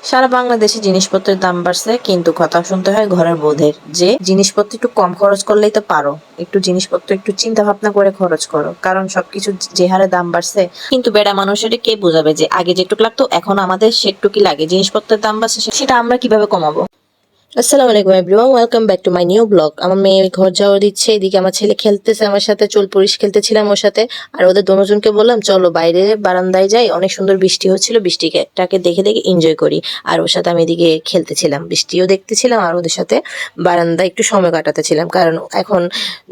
সারা বাংলাদেশে জিনিসপত্রের দাম বাড়ছে, কিন্তু কথা শুনতে হয় ঘরের বউদের যে জিনিসপত্র একটু কম খরচ করলেই তো পারো, একটু জিনিসপত্র একটু চিন্তা ভাবনা করে খরচ করো, কারণ সবকিছু যে হারে দাম বাড়ছে। কিন্তু বেড়া মানুষের কে বোঝাবে যে আগে যেটুকু লাগতো এখন আমাদের সেটুকুই লাগে, জিনিসপত্রের দাম বাড়ছে সেটা আমরা কিভাবে কমাবো? আসসালামু আলাইকুম everyone, welcome back to my new blog. আমার মেয়ে ঘর যাওয়া দিচ্ছে, এদিকে আমার ছেলে খেলতেছে আমার সাথে, চোল পরিশ খেলতেছিলাম ওর সাথে। আর ওদের দুজনকে বললাম চলো বাইরে বারান্দায় যাই, অনেক সুন্দর বৃষ্টি হচ্ছিল, বৃষ্টিটাকে দেখে দেখে এনজয় করি। আর ওর সাথে আমি এদিকে খেলতেছিলাম, বৃষ্টিও দেখতেছিলাম আর ওদের সাথে বারান্দায় একটু সময় কাটাতেছিলাম, কারণ এখন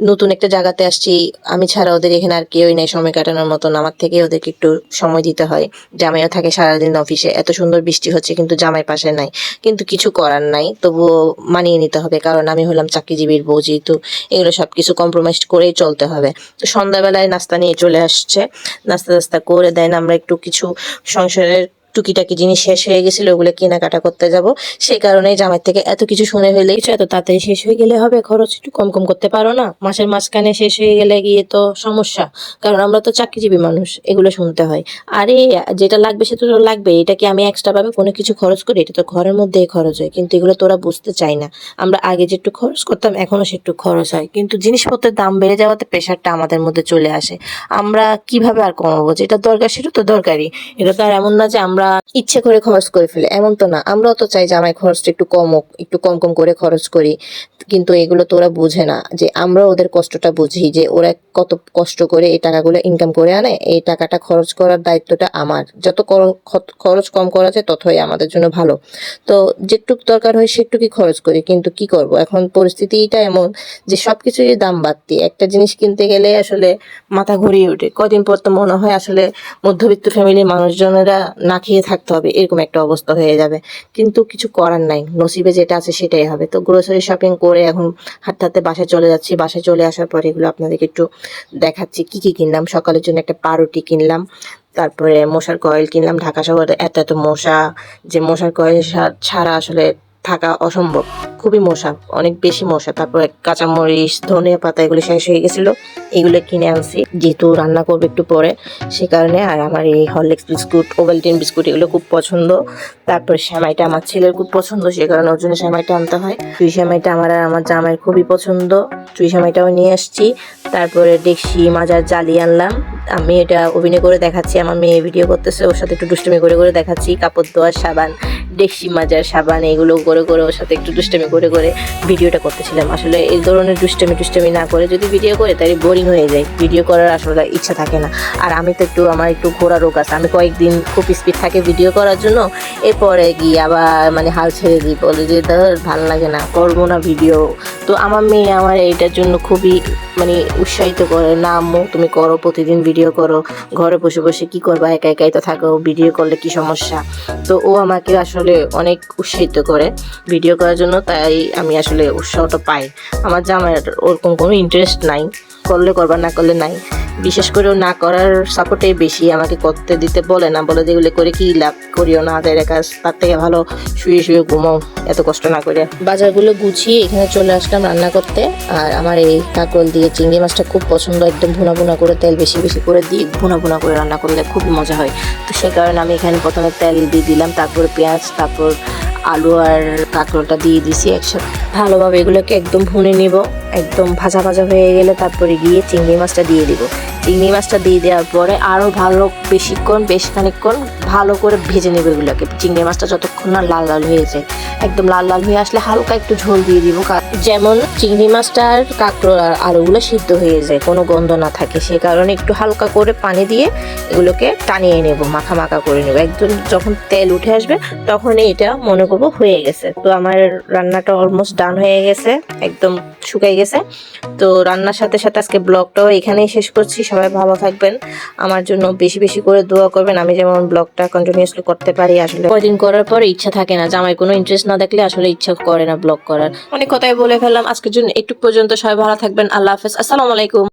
নতুন একটা জায়গাতে আসছি, আমি ছাড়া ওদের এখানে আর কেউই নেই সময় কাটানোর মতন। আমার থেকে ওদেরকে একটু সময় দিতে হয়। জামাইও থাকে সারাদিন অফিসে, এত সুন্দর বৃষ্টি হচ্ছে কিন্তু জামাই পাশে নাই, কিন্তু কিছু করার নাই, তবুও মানিয়ে নিতে হবে, কারণ আমি হলাম চাকরিজীবীর বউ, যেহেতু এগুলো সবকিছু কম্প্রোমাইজ করেই চলতে হবে। তো সন্ধ্যাবেলায় নাস্তা নিয়ে চলে আসছে, নাস্তা টাস্তা করে দেন আমরা একটু কিছু সংসারের টুকিটাকি জিনিস শেষ হয়ে গেছিল, ওগুলো কেনাকাটা করতে যাব। সেই কারণে জামাই থেকে এত কিছু শুনে ফেলে, কিছু এত তাড়াতাড়ি শেষ হয়ে গেলে হবে, খরচ একটু কম কম করতে পারো না? মাসের মাঝখানে শেষ হয়ে গেলে গিয়ে তো সমস্যা, কারণ আমরা তো চাকরিজীবী মানুষ, এগুলো শুনতে হয়। আরে যেটা লাগবে সেটা তো লাগবে, এটা কি আমি এক্সট্রা ভাবে কোনো কিছু খরচ করি? এটা তো ঘরের মধ্যেই খরচ হয়, কিন্তু এগুলো তোরা বুঝতে চাই না। আমরা আগে যেটু খরচ করতাম এখনো সেটু খরচ হয়, কিন্তু জিনিসপত্রের দাম বেড়ে যাওয়াতে প্রেশারটা আমাদের মধ্যে চলে আসে। আমরা কিভাবে আর কমাবো? যেটা দরকার সেটা তো দরকারই, এটা তো আর এমন না যে আমরা ইচ্ছে করে খরচ করে ফেলে, এমন তো না। আমরাও তো চাই যে আমার খরচটা একটু কম হোক, একটু কম কম করে খরচ করি, কিন্তু এগুলো তো ওরা বুঝে না, যে আমরা ওদের কষ্টটা বুঝি, যে ওরা কত কষ্ট করে এই টাকাগুলো ইনকাম করে আনে, এই টাকাটা খরচ করার দায়িত্বটা আমার। যত খরচ কম করা যায় ততই আমাদের জন্য ভালো। তো যেটুক দরকার হয় সেটুকুই খরচ করি, কিন্তু কি করব, এখন পরিস্থিতিটা এমন যে সবকিছুরই দাম বাড়তি। একটা জিনিস কিনতে গেলে আসলে মাথা ঘুরিয়ে ওঠে, কদিন পর তো মনে হয় আসলে মধ্যবিত্ত ফ্যামিলির মানুষজনেরা না খেয়ে থাকতে হবে, এরকম একটা অবস্থা হয়ে যাবে। কিন্তু কিছু করার নাই, নসিবে যেটা আছে সেটাই হবে। তো গ্রোসারি শপিং করে এখন হাঁটতে হাঁটতে বাসায় চলে যাচ্ছি। বাসায় চলে আসার পরে এগুলো আপনাদেরকে একটু দেখাচ্ছি কি কি কিনলাম। সকালের জন্য একটা পাউরুটি কিনলাম, তারপরে মশার কয়েল কিনলাম। ঢাকা শহরে এত এত মশা, যে মশার কয়েল ছাড়া আসলে থাকা অসম্ভব, খুবই মশা, অনেক বেশি মশা। তারপরে কাঁচামরিচ, ধনিয়া পাতা এগুলো শেষ হয়ে গেছিলো, এগুলো কিনে আনছি, যেহেতু রান্না করবো একটু পরে সে কারণে। আর আমার এই হরলিক্স বিস্কুট, ওভালটিন বিস্কুট এগুলো খুব পছন্দ। তারপরে সেমাইটা আমার ছেলের খুব পছন্দ, সে কারণে ওর জন্য সেমাইটা আনতে হয়। চুই সেমাইটা আমার আর আমার জামাইয়ের খুবই পছন্দ, চুই সেমাইটাও নিয়ে আসছি। তারপরে ডেকসি মাজার জালি আনলাম, আমি এটা ওভেনে করে দেখাচ্ছি। আমার মেয়ে ভিডিও করতেছে, ওর সাথে একটু দুষ্টুমি করে করে দেখাচ্ছি। কাপড় ধোয়ার সাবান, ডেকসি মাজার সাবান, এগুলো করে করে ওর সাথে একটু দুষ্টুমি করে করে ভিডিওটা করতেছিলাম। আসলে এই ধরনের দুষ্টুমি না করে যদি ভিডিও করে তাই বোরিং হয়ে যায়, ভিডিও করার আসলে ইচ্ছা থাকে না। আর আমি তো একটু, আমার একটু ঘোরা রোগ আছে, আমি কয়েকদিন খুব স্পিড থাকে ভিডিও করার জন্য, এরপরে গিয়ে আবার হাল ছেড়ে দিই, বলে যে ধর ভালো লাগে না, করবো না ভিডিও। তো আমার মেয়ে আমার এইটার জন্য খুবই উৎসাহিত করে, না আম্মু তুমি করো, প্রতিদিন ভিডিও করো, ঘরে বসে বসে কি করবা, একা একাই তো থাকো, ভিডিও করলে কি সমস্যা। তো ও আমাকে আসলে অনেক উৎসাহিত করে ভিডিও করার জন্য, তাই আমি আসলে উৎসাহটা পাই। আমার জামাইয়ের ওরকম কোনো ইন্টারেস্ট নাই, করলে করবা, না করলে নাই। বিশেষ করে না করার সাপোর্টেই বেশি, আমাকে করতে দিতে বলে না, বলে যেগুলো করে কি লাভ, করিও না হাতের কাজ, তার থেকে ভালো শুয়ে শুয়ে ঘুমাও, এত কষ্ট না করে। বাজারগুলো গুছিয়ে এখানে চলে আসলাম রান্না করতে। আর আমার এই কাঁকরোল দিয়ে চিংড়ি মাছটা খুব পছন্দ, একদম ভুনা ভুনা করে, তেল বেশি বেশি করে দিয়ে ভুনা ভুনা করে রান্না করলে খুবই মজা হয়। তো সে কারণে আমি এখানে প্রথমে তেল দিয়ে দিলাম, তারপরে পেঁয়াজ, তারপর আলু আর কাঁকরোলটা দিয়ে দিছি একসাথে, ভালোভাবে এগুলোকে একদম ভুনে নিব। একদম ভাজা ভাজা হয়ে গেলে তারপরে গিয়ে চিংড়ি মাছটা দিয়ে দিব। চিংড়ি মাছটা দিয়ে দেওয়ার পরে আরও ভালো বেশিক্ষণ, বেশ খানিকক্ষণ ভালো করে ভেজে নেবে এগুলোকে। চিংড়ি মাছটা যতক্ষণ না লাল লাল হয়ে যায়, একদম লাল লাল হয়ে আসলে হালকা একটু ঝোল দিয়ে দিব, যেমন চিংড়ি মাছটা আর কাঁকরোল আর আলুগুলো সিদ্ধ হয়ে যায়, কোনো গন্ধ না থাকে। সে কারণে একটু হালকা করে পানি দিয়ে এগুলোকে টানিয়ে নেব, মাখা মাখা করে নেব। একদম যখন তেল উঠে আসবে তখনই এটা মনে করবো হয়ে গেছে। তো আমার রান্নাটা অলমোস্ট ডান হয়ে গেছে, একদম শুকাই গেছে। তো রান্নার সাথে সাথে আজকে ব্লগটাও এখানেই শেষ করছি। সবাই ভালো থাকবেন, আমার জন্য বেশি বেশি করে দোয়া করবেন, আমি যেমন ব্লগটা কন্টিনিউয়াসলি করতে পারি। আসলে কয়দিন করার পরে ইচ্ছা থাকে না, জামাই কোনো ইন্টারেস্ট না দেখলে আসলে ইচ্ছা করে না ব্লগ করার। অনেক কথাই বলে ফেললাম, আজকের জন্য একটু পর্যন্ত। সবাই ভালো থাকবেন, আল্লাহ হাফেজ, আসসালামু আলাইকুম।